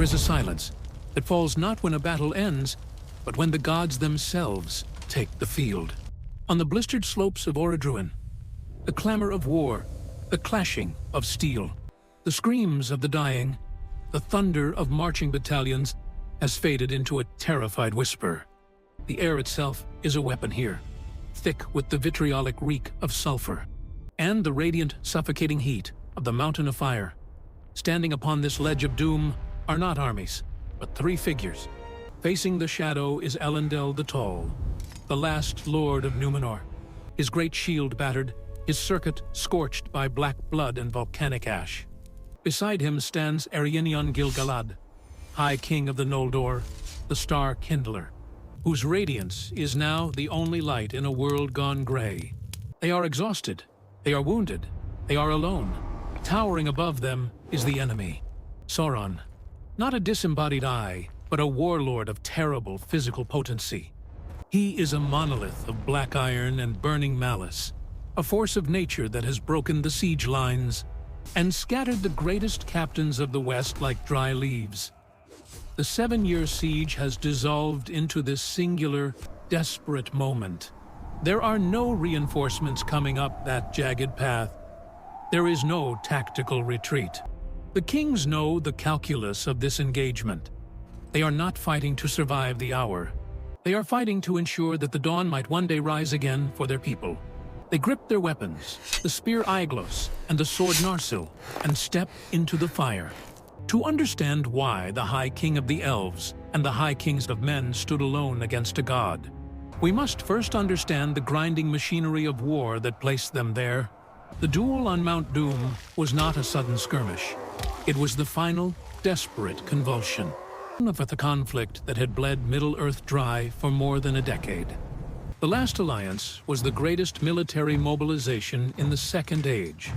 There is a silence that falls not when a battle ends, but when the gods themselves take the field. On the blistered slopes of Orodruin, the clamor of war, the clashing of steel, the screams of the dying, the thunder of marching battalions has faded into a terrified whisper. The air itself is a weapon here, thick with the vitriolic reek of sulfur, and the radiant, suffocating heat of the mountain of fire. Standing upon this ledge of doom are not armies, but three figures. Facing the shadow is Elendil the Tall, the last lord of Numenor, his great shield battered, his circuit scorched by black blood and volcanic ash. Beside him stands Elendil and Gil-galad, High King of the Noldor, the Star Kindler, whose radiance is now the only light in a world gone gray. They are exhausted, they are wounded, they are alone. Towering above them is the enemy, Sauron. Not a disembodied eye, but a warlord of terrible physical potency. He is a monolith of black iron and burning malice, a force of nature that has broken the siege lines and scattered the greatest captains of the West like dry leaves. The 7-year siege has dissolved into this singular, desperate moment. There are no reinforcements coming up that jagged path. There is no tactical retreat. The kings know the calculus of this engagement. They are not fighting to survive the hour. They are fighting to ensure that the dawn might one day rise again for their people. They grip their weapons, the spear Aiglos and the sword Narsil, and step into the fire. To understand why the High King of the Elves and the High Kings of Men stood alone against a god, we must first understand the grinding machinery of war that placed them there. The duel on Mount Doom was not a sudden skirmish. It was the final, desperate convulsion of the conflict that had bled Middle-earth dry for more than a decade. The last alliance was the greatest military mobilization in the Second Age,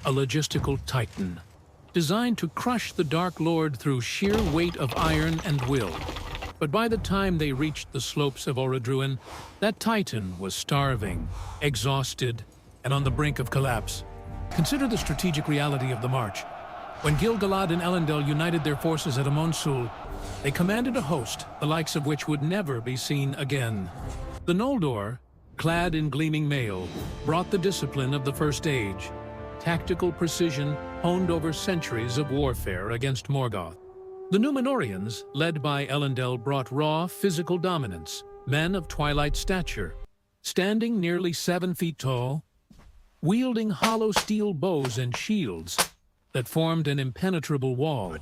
a logistical titan, designed to crush the Dark Lord through sheer weight of iron and will. But by the time they reached the slopes of Orodruin, that titan was starving, exhausted, and on the brink of collapse. Consider the strategic reality of the march. When Gil-galad and Elendil united their forces at Amonsul, they commanded a host, the likes of which would never be seen again. The Noldor, clad in gleaming mail, brought the discipline of the First Age, tactical precision honed over centuries of warfare against Morgoth. The Númenóreans, led by Elendil, brought raw physical dominance, men of twilight stature, standing nearly 7 feet tall, wielding hollow steel bows and shields that formed an impenetrable wall.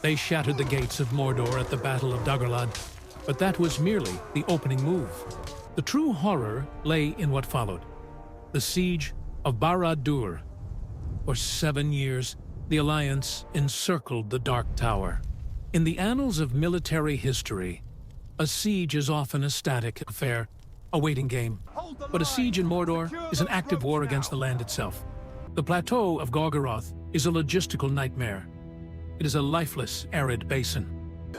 They shattered the gates of Mordor at the Battle of Dagorlad, but that was merely the opening move. The true horror lay in what followed, the Siege of Barad-dûr. For 7 years, the Alliance encircled the Dark Tower. In the annals of military history, a siege is often a static affair, a waiting game. But a siege in Mordor is an active war against the land itself. The plateau of Gorgoroth is a logistical nightmare. It is a lifeless, arid basin,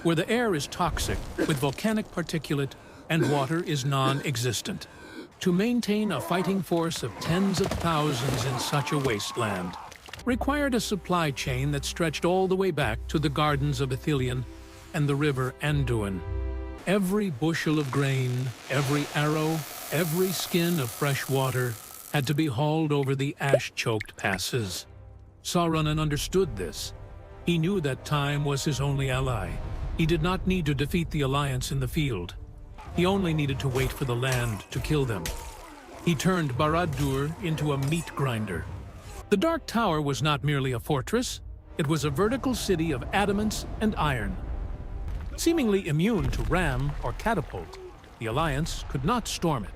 where the air is toxic with volcanic particulate and water is non-existent. To maintain a fighting force of tens of thousands in such a wasteland required a supply chain that stretched all the way back to the gardens of Ithilien and the river Anduin. Every bushel of grain, every arrow, every skin of fresh water had to be hauled over the ash-choked passes. Sauron understood this. He knew that time was his only ally. He did not need to defeat the Alliance in the field. He only needed to wait for the land to kill them. He turned Barad-dûr into a meat grinder. The Dark Tower was not merely a fortress, it was a vertical city of adamants and iron. Seemingly immune to ram or catapult, the Alliance could not storm it.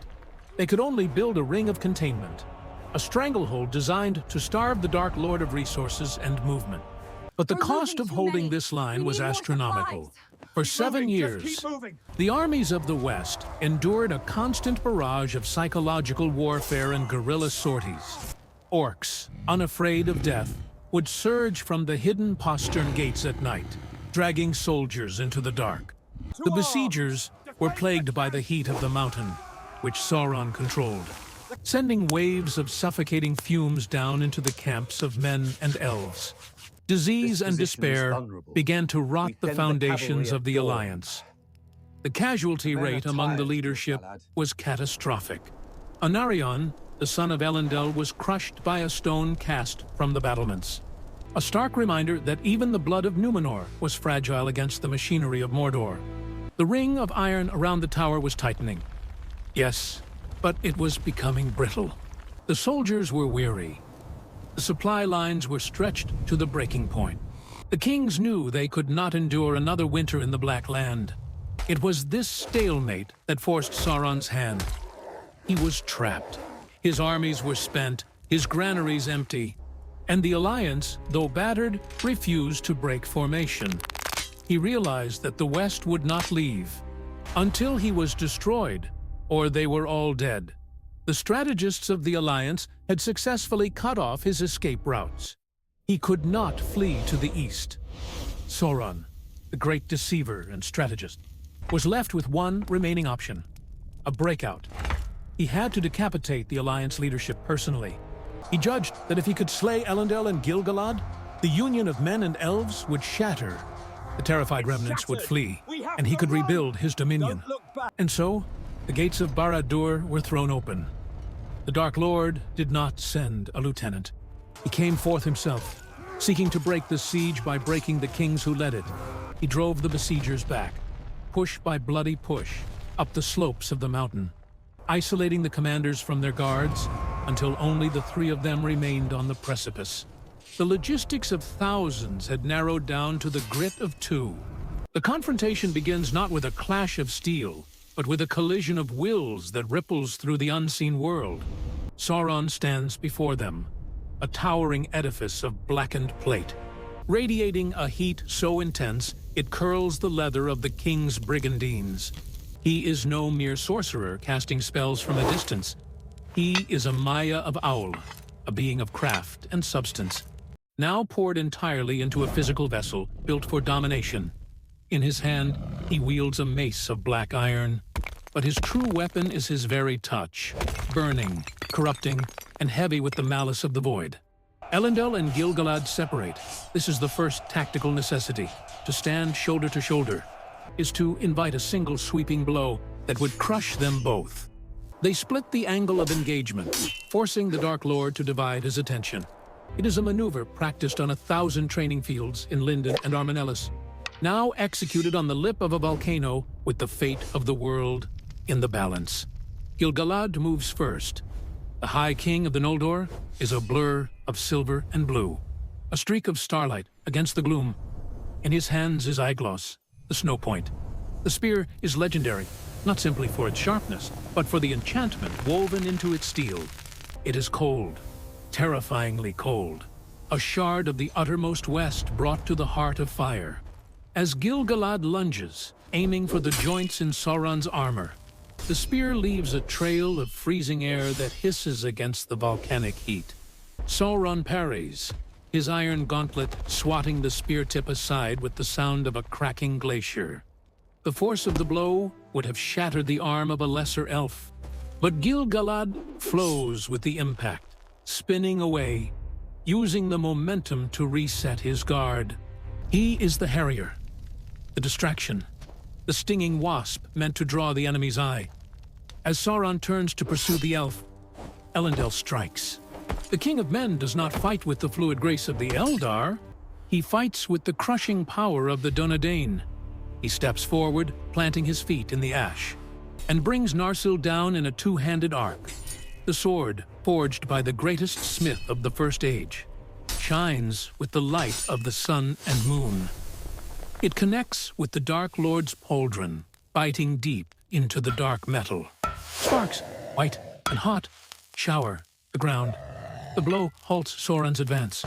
They could only build a ring of containment, a stranglehold designed to starve the Dark Lord of resources and movement. But the cost of holding this line was astronomical. For 7 years, the armies of the West endured a constant barrage of psychological warfare and guerrilla sorties. Orcs, unafraid of death, would surge from the hidden postern gates at night, dragging soldiers into the dark. The besiegers were plagued by the heat of the mountain, which Sauron controlled, sending waves of suffocating fumes down into the camps of men and elves. Disease and despair began to rot the foundations of the alliance. The casualty rate among the leadership was catastrophic. Anarion, the son of Elendil, was crushed by a stone cast from the battlements. A stark reminder that even the blood of Numenor was fragile against the machinery of Mordor. The ring of iron around the tower was tightening. Yes, but it was becoming brittle. The soldiers were weary. The supply lines were stretched to the breaking point. The kings knew they could not endure another winter in the Black Land. It was this stalemate that forced Sauron's hand. He was trapped. His armies were spent, his granaries empty, and the alliance, though battered, refused to break formation. He realized that the West would not leave until he was destroyed, or they were all dead. The strategists of the alliance had successfully cut off his escape routes. He could not flee to the east. Sauron, the great deceiver and strategist, was left with one remaining option: a breakout. He had to decapitate the alliance leadership personally. He judged that if he could slay Elendil and Gil-galad, the union of men and elves would shatter. The terrified remnants would flee, and he could rebuild his dominion. And so, the gates of Barad-dûr were thrown open. The Dark Lord did not send a lieutenant. He came forth himself, seeking to break the siege by breaking the kings who led it. He drove the besiegers back, push by bloody push, up the slopes of the mountain, isolating the commanders from their guards until only the three of them remained on the precipice. The logistics of thousands had narrowed down to the grit of two. The confrontation begins not with a clash of steel, but with a collision of wills that ripples through the unseen world. Sauron stands before them, a towering edifice of blackened plate, radiating a heat so intense it curls the leather of the king's brigandines. He is no mere sorcerer casting spells from a distance. He is a Maya of Owl, a being of craft and substance, now poured entirely into a physical vessel built for domination. In his hand, he wields a mace of black iron, but his true weapon is his very touch, burning, corrupting, and heavy with the malice of the void. Elendil and Gil-galad separate. This is the first tactical necessity. To stand shoulder to shoulder is to invite a single sweeping blow that would crush them both. They split the angle of engagement, forcing the Dark Lord to divide his attention. It is a maneuver practiced on 1,000 training fields in Lindon and Armanellis, now executed on the lip of a volcano with the fate of the world in the balance. Gil-galad moves first. The High King of the Noldor is a blur of silver and blue, a streak of starlight against the gloom. In his hands is Aiglos, the snow point. The spear is legendary, not simply for its sharpness, but for the enchantment woven into its steel. It is cold, terrifyingly cold, a shard of the uttermost west brought to the heart of fire. As Gil-galad lunges, aiming for the joints in Sauron's armor, the spear leaves a trail of freezing air that hisses against the volcanic heat. Sauron parries, his iron gauntlet swatting the spear tip aside with the sound of a cracking glacier. The force of the blow would have shattered the arm of a lesser elf, but Gil-galad flows with the impact, spinning away, using the momentum to reset his guard. He is the Harrier, the distraction, the stinging wasp meant to draw the enemy's eye. As Sauron turns to pursue the elf, Elendil strikes. The King of Men does not fight with the fluid grace of the Eldar. He fights with the crushing power of the Dunedain. He steps forward, planting his feet in the ash, and brings Narsil down in a two-handed arc. The sword, forged by the greatest smith of the First Age, shines with the light of the sun and moon. It connects with the Dark Lord's pauldron, biting deep into the dark metal. Sparks, white and hot, shower the ground. The blow halts Sauron's advance.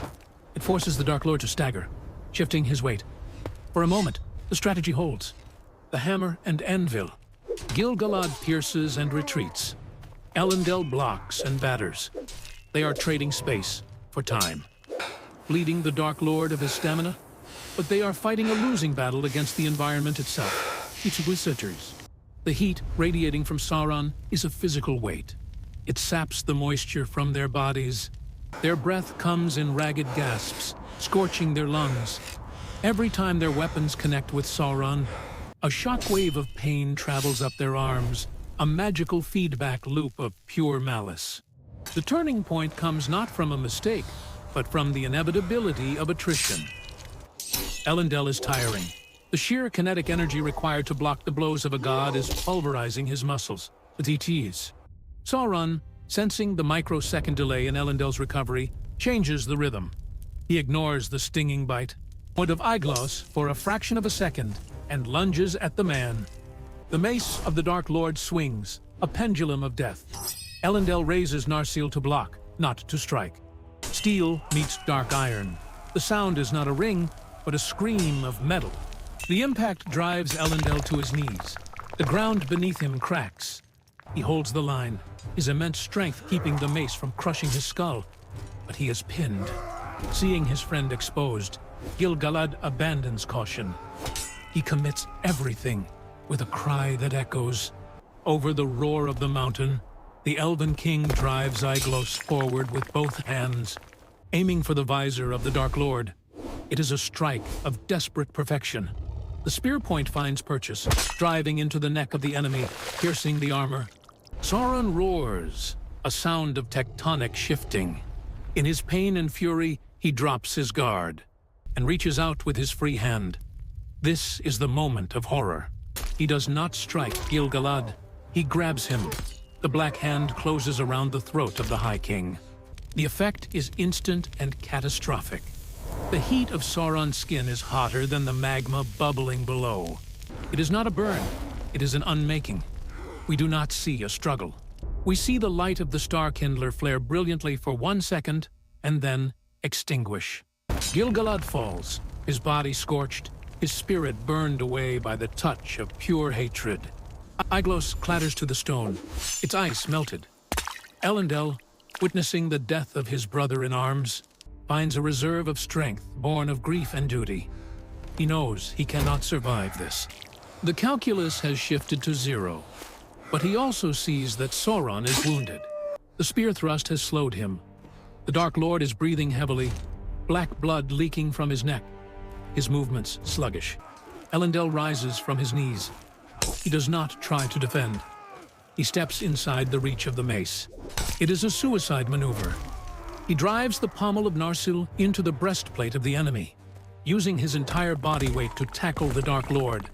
It forces the Dark Lord to stagger, shifting his weight. For a moment, the strategy holds. The hammer and anvil. Gil-galad pierces and retreats. Elendil blocks and batters. They are trading space for time, bleeding the Dark Lord of his stamina, but they are fighting a losing battle against the environment itself. The heat radiating from Sauron is a physical weight. It saps the moisture from their bodies, Their breath comes in ragged gasps, scorching their lungs. Every time their weapons connect with Sauron, a shockwave of pain travels up their arms, a magical feedback loop of pure malice. The turning point comes not from a mistake, but from the inevitability of attrition. Elendil is tiring. The sheer kinetic energy required to block the blows of a god is pulverizing his muscles. But he teases. Sauron, sensing the microsecond delay in Elendil's recovery, changes the rhythm. He ignores the stinging bite, point of Aiglos for a fraction of a second, and lunges at the man. The mace of the Dark Lord swings, a pendulum of death. Elendil raises Narsil to block, not to strike. Steel meets dark iron. The sound is not a ring, but a scream of metal. The impact drives Elendil to his knees. The ground beneath him cracks. He holds the line, his immense strength keeping the mace from crushing his skull. But he is pinned. Seeing his friend exposed, Gil-galad abandons caution. He commits everything with a cry that echoes. Over the roar of the mountain, the Elven King drives Aiglos forward with both hands, aiming for the visor of the Dark Lord. It is a strike of desperate perfection. The spear point finds purchase, driving into the neck of the enemy, piercing the armor. Sauron roars, a sound of tectonic shifting. In his pain and fury, he drops his guard and reaches out with his free hand. This is the moment of horror. He does not strike Gil-galad. He grabs him. The black hand closes around the throat of the High King. The effect is instant and catastrophic. The heat of Sauron's skin is hotter than the magma bubbling below. It is not a burn, it is an unmaking. We do not see a struggle. We see the light of the star kindler flare brilliantly for 1 second, and then extinguish. Gil-galad falls, his body scorched, his spirit burned away by the touch of pure hatred. Aiglos clatters to the stone, its ice melted. Elendil, witnessing the death of his brother in arms, finds a reserve of strength born of grief and duty. He knows he cannot survive this. The calculus has shifted to 0, but he also sees that Sauron is wounded. The spear thrust has slowed him. The Dark Lord is breathing heavily, black blood leaking from his neck, his movements sluggish. Elendil rises from his knees. He does not try to defend. He steps inside the reach of the mace. It is a suicide maneuver. He drives the pommel of Narsil into the breastplate of the enemy, using his entire body weight to tackle the Dark Lord.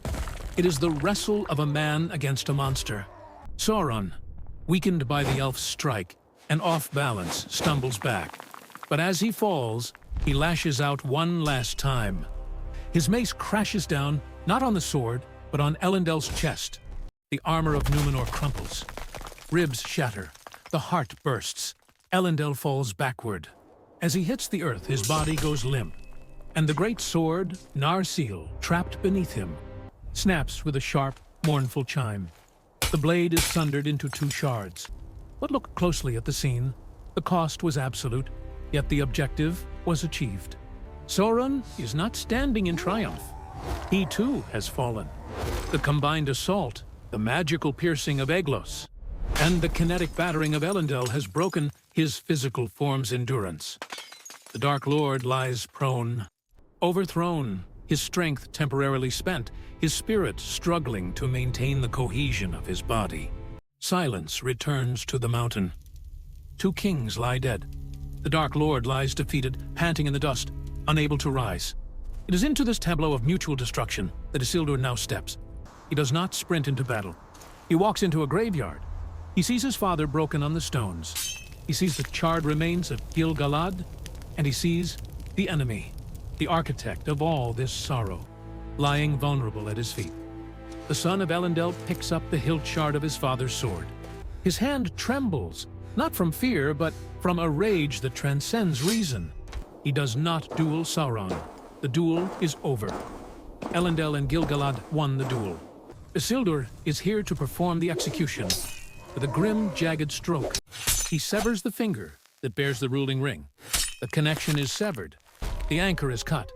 It is the wrestle of a man against a monster. Sauron, weakened by the elf's strike and off balance, stumbles back. But as he falls, he lashes out one last time. His mace crashes down, not on the sword, but on Elendil's chest. The armor of Numenor crumples. Ribs shatter. The heart bursts. Elendil falls backward. As he hits the earth, his body goes limp. And the great sword, Narsil, trapped beneath him, snaps with a sharp, mournful chime. The blade is sundered into 2 shards. But look closely at the scene. The cost was absolute, yet the objective was achieved. Sauron is not standing in triumph. He too has fallen. The combined assault, the magical piercing of Aiglos, and the kinetic battering of Elendil has broken his physical form's endurance. The Dark Lord lies prone, overthrown, his strength temporarily spent, his spirit struggling to maintain the cohesion of his body. Silence returns to the mountain. 2 kings lie dead. The Dark Lord lies defeated, panting in the dust, unable to rise. It is into this tableau of mutual destruction that Isildur now steps. He does not sprint into battle. He walks into a graveyard. He sees his father broken on the stones. He sees the charred remains of Gil-galad, and he sees the enemy, the architect of all this sorrow, lying vulnerable at his feet. The son of Elendil picks up the hilt shard of his father's sword. His hand trembles, not from fear, but from a rage that transcends reason. He does not duel Sauron. The duel is over. Elendil and Gil-galad won the duel. Isildur is here to perform the execution. With a grim, jagged stroke, he severs the finger that bears the ruling ring. The connection is severed. The anchor is cut.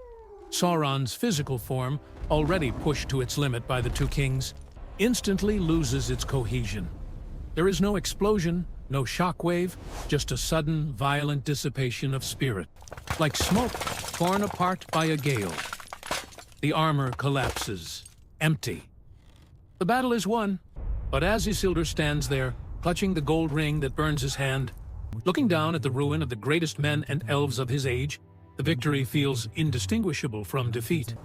Sauron's physical form, already pushed to its limit by the 2 kings, instantly loses its cohesion. There is no explosion, No shockwave, just a sudden, violent dissipation of spirit, like smoke torn apart by a gale. The armor collapses, empty. The battle is won, but as Isildur stands there, clutching the gold ring that burns his hand, looking down at the ruin of the greatest men and elves of his age, the victory feels indistinguishable from defeat.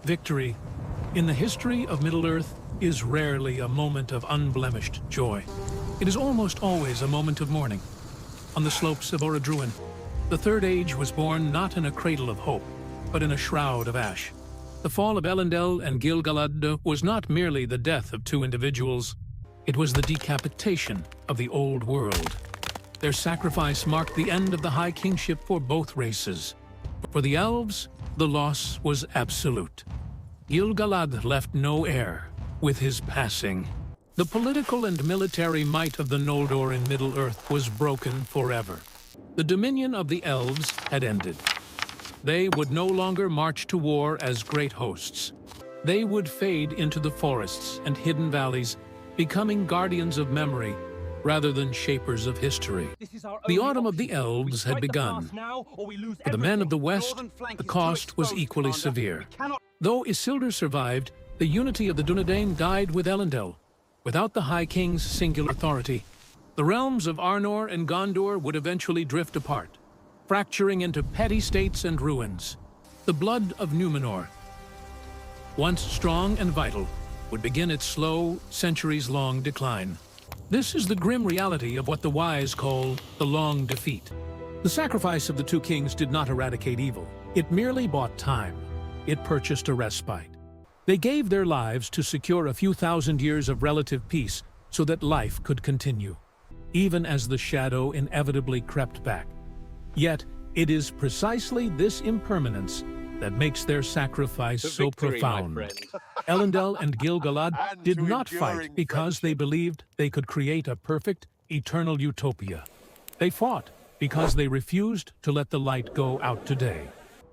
Victory, in the history of Middle-earth, is rarely a moment of unblemished joy. It is almost always a moment of mourning. On the slopes of Orodruin, the Third Age was born not in a cradle of hope, but in a shroud of ash. The fall of Elendil and Gil-galad was not merely the death of two individuals, it was the decapitation of the old world. Their sacrifice marked the end of the High Kingship for both races. For the elves, the loss was absolute. Gil-galad left no heir with his passing. The political and military might of the Noldor in Middle-earth was broken forever. The dominion of the elves had ended. They would no longer march to war as great hosts. They would fade into the forests and hidden valleys, becoming guardians of memory rather than shapers of history. The autumn of the elves had begun. For the men of the west, the cost was equally severe. Though Isildur survived, the unity of the Dunedain died with Elendil. Without the High King's singular authority, the realms of Arnor and Gondor would eventually drift apart, fracturing into petty states and ruins. The blood of Numenor, once strong and vital, would begin its slow, centuries-long decline. This is the grim reality of what the wise call the long defeat. The sacrifice of the two kings did not eradicate evil. It merely bought time. It purchased a respite. They gave their lives to secure a few thousand years of relative peace so that life could continue, even as the shadow inevitably crept back. Yet, it is precisely this impermanence that makes their sacrifice so profound. Elendil and Gil-galad did not fight because they believed they could create a perfect, eternal utopia. They fought because they refused to let the light go out today.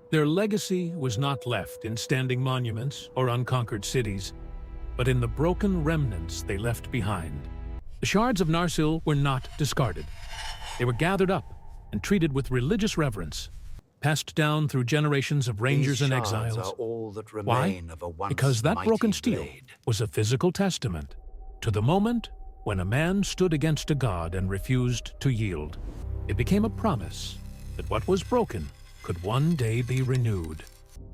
Their legacy was not left in standing monuments or unconquered cities, but in the broken remnants they left behind. The shards of Narsil were not discarded. They were gathered up and treated with religious reverence, passed down through generations of rangers and exiles. Why? Because that broken steel was a physical testament to the moment when a man stood against a god and refused to yield. It became a promise that what was broken could one day be renewed.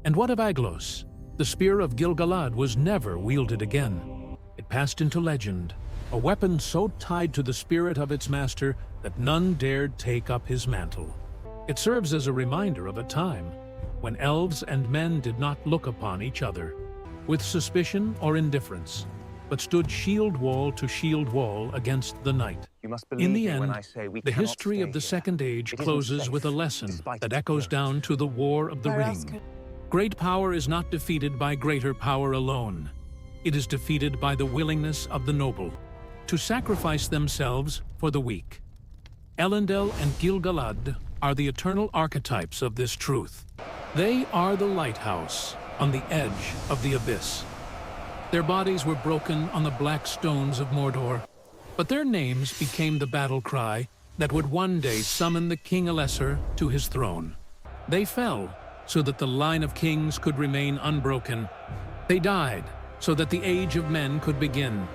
And what of Aiglos? The spear of Gil-galad was never wielded again. It passed into legend, a weapon so tied to the spirit of its master that none dared take up his mantle. It serves as a reminder of a time when elves and men did not look upon each other with suspicion or indifference, but stood shield wall to shield wall against the night. In the end, the history of the Second Age closes with a lesson that echoes down to the War of the Ring. Great power is not defeated by greater power alone. It is defeated by the willingness of the noble to sacrifice themselves for the weak. Elendil and Gil-galad are the eternal archetypes of this truth. They are the lighthouse on the edge of the abyss. Their bodies were broken on the black stones of Mordor, but their names became the battle cry that would one day summon the King Elessar to his throne. They fell so that the line of kings could remain unbroken. They died so that the Age of Men could begin.